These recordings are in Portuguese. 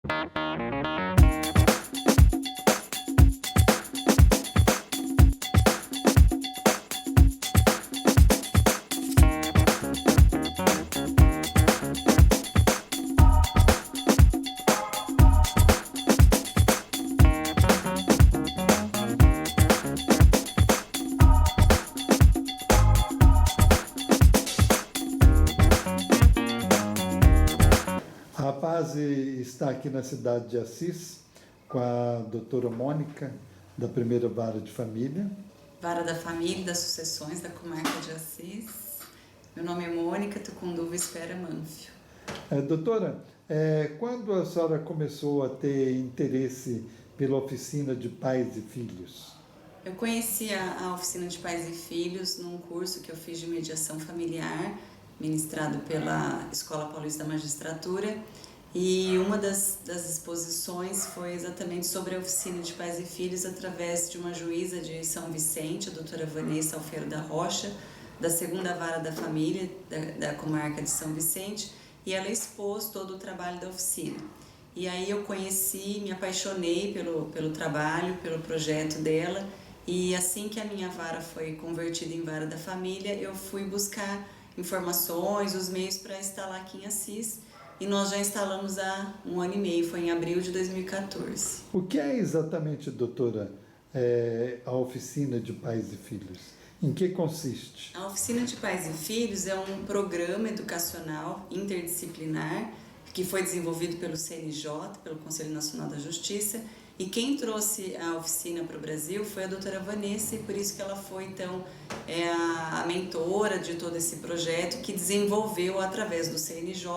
A Rapaz está aqui na cidade de Assis com a doutora Mônica, da primeira vara de família. Vara da Família e das Sucessões da Comarca de Assis. Meu nome é Mônica Tucunduva Espera Manfio. Doutora, quando a senhora começou a ter interesse pela oficina de pais e filhos? Eu conheci a Oficina de Pais e Filhos num curso que eu fiz de mediação familiar, ministrado pela Escola Paulista da Magistratura, e uma das exposições foi exatamente sobre a Oficina de Pais e Filhos através de uma juíza de São Vicente, a doutora Vanessa Alfeiro da Rocha, da segunda vara da família da Comarca de São Vicente, e ela expôs todo o trabalho da oficina. E aí eu conheci, me apaixonei pelo trabalho, pelo projeto dela, e assim que a minha vara foi convertida em vara da família, eu fui buscar informações, os meios para instalar aqui em Assis, e nós já instalamos há 1 ano e meio, foi em abril de 2014. O que é exatamente, doutora, a oficina de pais e filhos? Em que consiste? A Oficina de Pais e Filhos é um programa educacional interdisciplinar que foi desenvolvido pelo CNJ, pelo Conselho Nacional da Justiça, e quem trouxe a oficina para o Brasil foi a doutora Vanessa, e por isso que ela foi, então, a mentora de todo esse projeto, que desenvolveu, através do CNJ,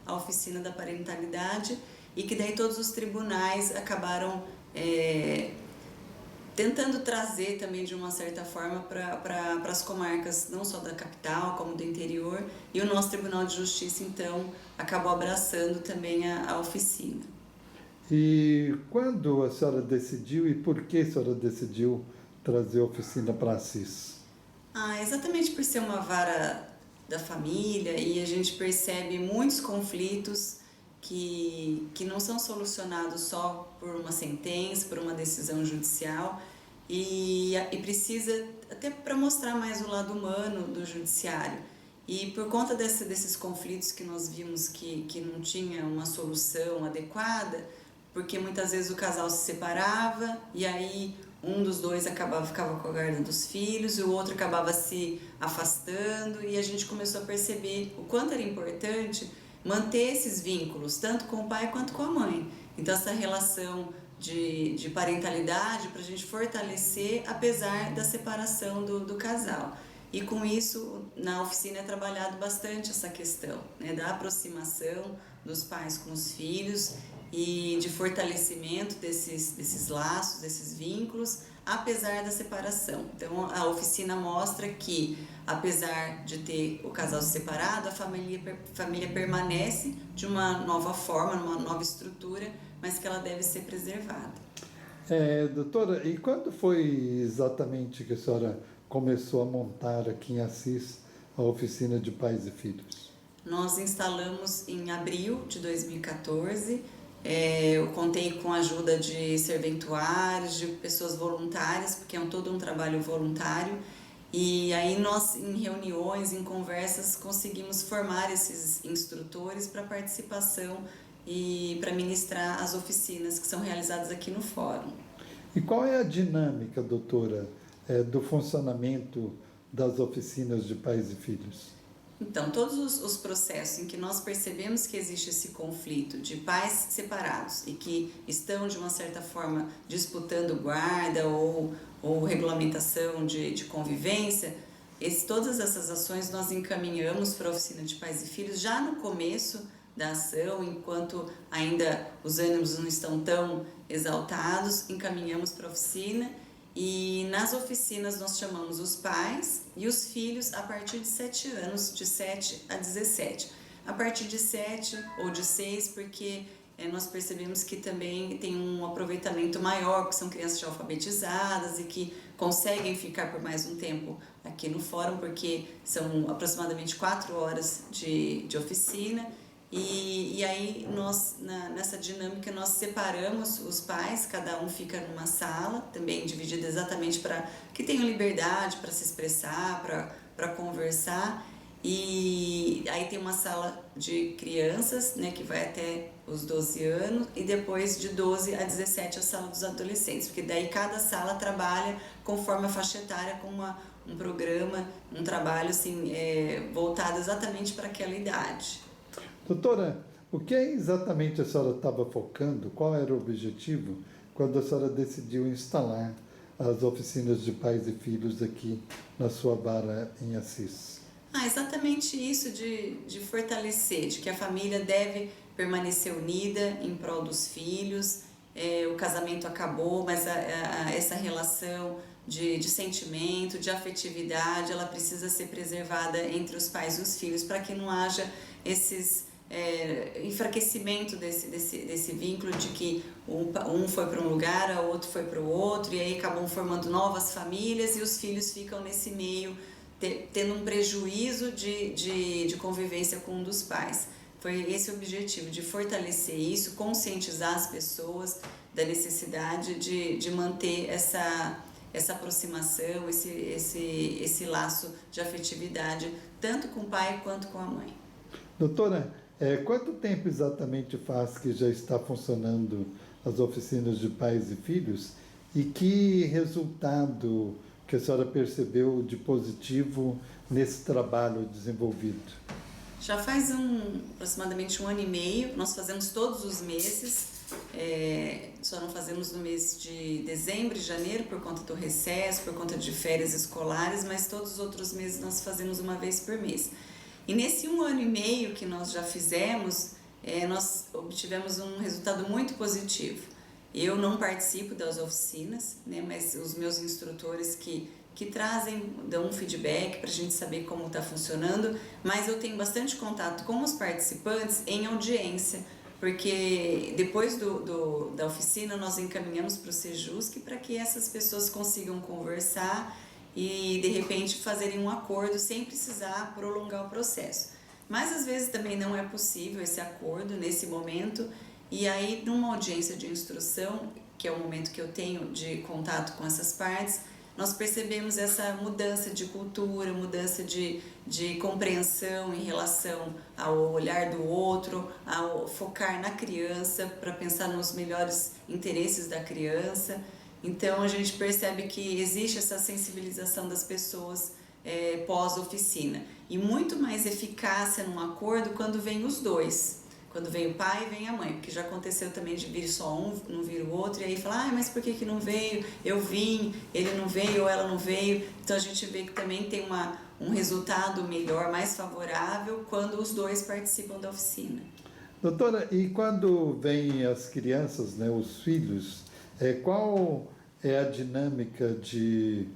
a Oficina da Parentalidade, e que daí todos os tribunais acabaram tentando trazer também, de uma certa forma, para as comarcas, não só da capital, como do interior, e o nosso Tribunal de Justiça, então, acabou abraçando também a oficina. E quando a senhora decidiu e por que a senhora decidiu trazer a oficina para Assis? Exatamente por ser uma vara da família, e a gente percebe muitos conflitos que não são solucionados só por uma sentença, por uma decisão judicial, e precisa, até para mostrar mais o lado humano do judiciário. E por conta desses conflitos que nós vimos que não tinha uma solução adequada, porque muitas vezes o casal se separava e aí um dos dois ficava com a guarda dos filhos, e o outro acabava se afastando, e a gente começou a perceber o quanto era importante manter esses vínculos, tanto com o pai quanto com a mãe. Então essa relação de parentalidade para a gente fortalecer apesar da separação do casal. E com isso, na oficina é trabalhado bastante essa questão, né, da aproximação dos pais com os filhos e de fortalecimento desses laços, desses vínculos, apesar da separação. Então, a oficina mostra que, apesar de ter o casal separado, a família permanece de uma nova forma, numa nova estrutura, mas que ela deve ser preservada. Doutora, e quando foi exatamente que a senhora começou a montar aqui em Assis a oficina de pais e filhos? Nós instalamos em abril de 2014, eu contei com a ajuda de serventuários, de pessoas voluntárias, porque é todo um trabalho voluntário, e aí nós, em reuniões, em conversas, conseguimos formar esses instrutores para participação e para ministrar as oficinas que são realizadas aqui no fórum. E qual é a dinâmica, doutora, do funcionamento das oficinas de pais e filhos? Então, todos os processos em que nós percebemos que existe esse conflito de pais separados e que estão, de uma certa forma, disputando guarda ou regulamentação de convivência, todas essas ações nós encaminhamos para a Oficina de Pais e Filhos já no começo da ação, enquanto ainda os ânimos não estão tão exaltados, encaminhamos para a oficina. E nas oficinas nós chamamos os pais e os filhos a partir de 7 anos, de 7 a 17. A partir de 7 ou de 6, porque nós percebemos que também tem um aproveitamento maior, porque são crianças já alfabetizadas e que conseguem ficar por mais um tempo aqui no fórum, porque são aproximadamente 4 horas de oficina. E aí nós, nessa dinâmica, nós separamos os pais, cada um fica numa sala, também dividida exatamente para que tenham liberdade para se expressar, para conversar. E aí tem uma sala de crianças, né, que vai até os 12 anos, e depois de 12 a 17 a sala dos adolescentes, porque daí cada sala trabalha conforme a faixa etária com um programa, um trabalho assim, voltado exatamente para aquela idade. Doutora, o que exatamente a senhora estava focando? Qual era o objetivo quando a senhora decidiu instalar as oficinas de pais e filhos aqui na sua vara em Assis? Exatamente isso de fortalecer, de que a família deve permanecer unida em prol dos filhos. O casamento acabou, mas essa relação de sentimento, de afetividade, ela precisa ser preservada entre os pais e os filhos para que não haja esses enfraquecimento desse vínculo de que um foi para um lugar, o outro foi para o outro, e aí acabam formando novas famílias e os filhos ficam nesse meio tendo um prejuízo de convivência com um dos pais. Foi esse o objetivo, de fortalecer isso, conscientizar as pessoas da necessidade de manter essa aproximação, esse laço de afetividade, tanto com o pai quanto com a mãe. Doutora, quanto tempo exatamente faz que já está funcionando as oficinas de pais e filhos e que resultado que a senhora percebeu de positivo nesse trabalho desenvolvido? Já faz aproximadamente 1 ano e meio, nós fazemos todos os meses, só não fazemos no mês de dezembro e janeiro por conta do recesso, por conta de férias escolares, mas todos os outros meses nós fazemos uma vez por mês. E nesse 1 ano e meio que nós já fizemos, nós obtivemos um resultado muito positivo. Eu não participo das oficinas, né, mas os meus instrutores que dão um feedback para a gente saber como está funcionando, mas eu tenho bastante contato com os participantes em audiência, porque depois da oficina nós encaminhamos para o Sejusc para que essas pessoas consigam conversar e de repente fazerem um acordo sem precisar prolongar o processo. Mas às vezes também não é possível esse acordo nesse momento, e aí numa audiência de instrução, que é o momento que eu tenho de contato com essas partes, nós percebemos essa mudança de cultura, mudança de compreensão em relação ao olhar do outro, ao focar na criança, para pensar nos melhores interesses da criança. Então a gente percebe que existe essa sensibilização das pessoas pós-oficina. E muito mais eficácia num acordo quando vem os dois. Quando vem o pai e vem a mãe, porque já aconteceu também de vir só um, não vir o outro, e aí fala, mas por que não veio? Eu vim, ele não veio ou ela não veio. Então a gente vê que também tem um resultado melhor, mais favorável, quando os dois participam da oficina. Doutora, e quando vêm as crianças, né, os filhos, qual é a dinâmica de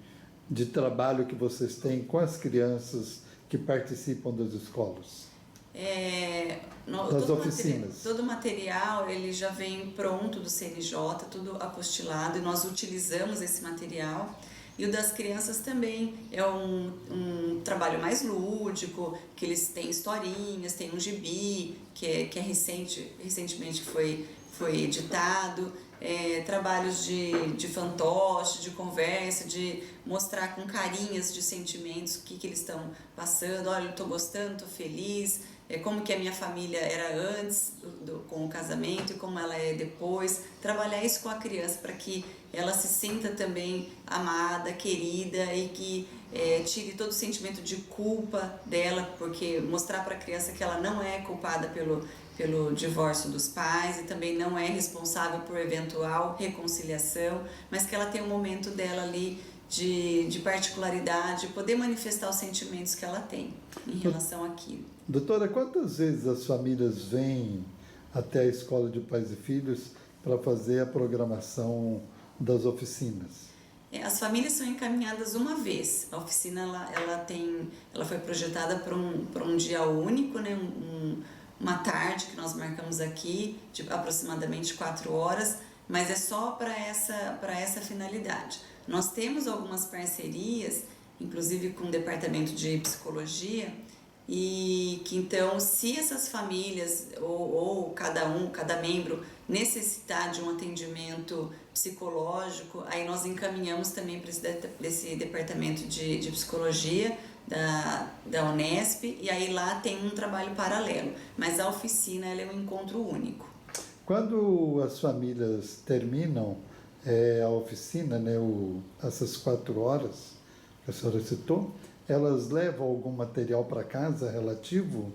trabalho que vocês têm com as crianças que participam das escolas? Das oficinas. Todo o material ele já vem pronto do CNJ, tudo apostilado, e nós utilizamos esse material. E o das crianças também é um trabalho mais lúdico, que eles têm historinhas, tem um gibi, que é recentemente foi editado, trabalhos de fantoche, de conversa, de mostrar com carinhas de sentimentos o que eles estão passando. Olha, eu estou gostando, estou feliz, como que a minha família era antes com o casamento e como ela é depois. Trabalhar isso com a criança para que ela se sinta também amada, querida, e que tire todo o sentimento de culpa dela, porque mostrar para a criança que ela não é culpada pelo divórcio dos pais e também não é responsável por eventual reconciliação, mas que ela tem um momento dela ali de particularidade, poder manifestar os sentimentos que ela tem em relação àquilo. Doutora, quantas vezes as famílias vêm até a Escola de Pais e Filhos para fazer a programação das oficinas? As famílias são encaminhadas uma vez. A oficina ela foi projetada para um dia único, né? Uma tarde que nós marcamos aqui, de aproximadamente 4 horas, mas é só para essa finalidade. Nós temos algumas parcerias, inclusive com o Departamento de Psicologia, e que então, se essas famílias ou cada membro necessitar de um atendimento psicológico, aí nós encaminhamos também para esse departamento de psicologia da Unesp, e aí lá tem um trabalho paralelo, mas a oficina ela é um encontro único. Quando as famílias terminam a oficina, né, essas 4 horas que a senhora citou, elas levam algum material para casa relativo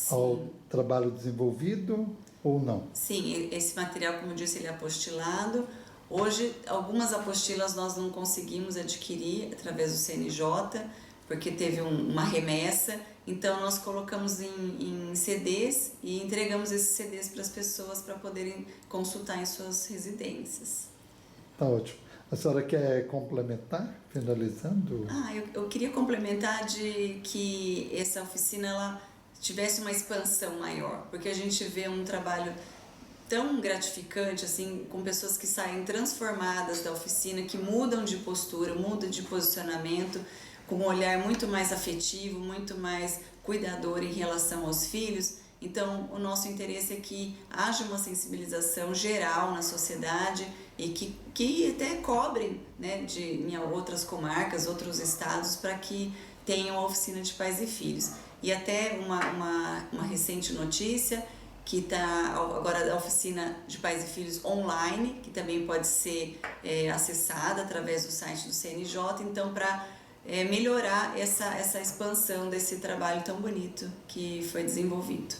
ao trabalho desenvolvido ou não? Sim, esse material, como eu disse, ele é apostilado. Hoje, algumas apostilas nós não conseguimos adquirir através do CNJ, porque teve uma remessa, então nós colocamos em CDs e entregamos esses CDs para as pessoas para poderem consultar em suas residências. Tá ótimo. A senhora quer complementar, finalizando? Eu queria complementar de que essa oficina ela tivesse uma expansão maior, porque a gente vê um trabalho tão gratificante, assim, com pessoas que saem transformadas da oficina, que mudam de postura, mudam de posicionamento, com um olhar muito mais afetivo, muito mais cuidador em relação aos filhos. Então, o nosso interesse é que haja uma sensibilização geral na sociedade e que até cobre, né, em outras comarcas, outros estados, para que tenham a oficina de pais e filhos. E até uma recente notícia, que está agora a oficina de pais e filhos online, que também pode ser acessada através do site do CNJ, então para melhorar essa expansão desse trabalho tão bonito que foi desenvolvido.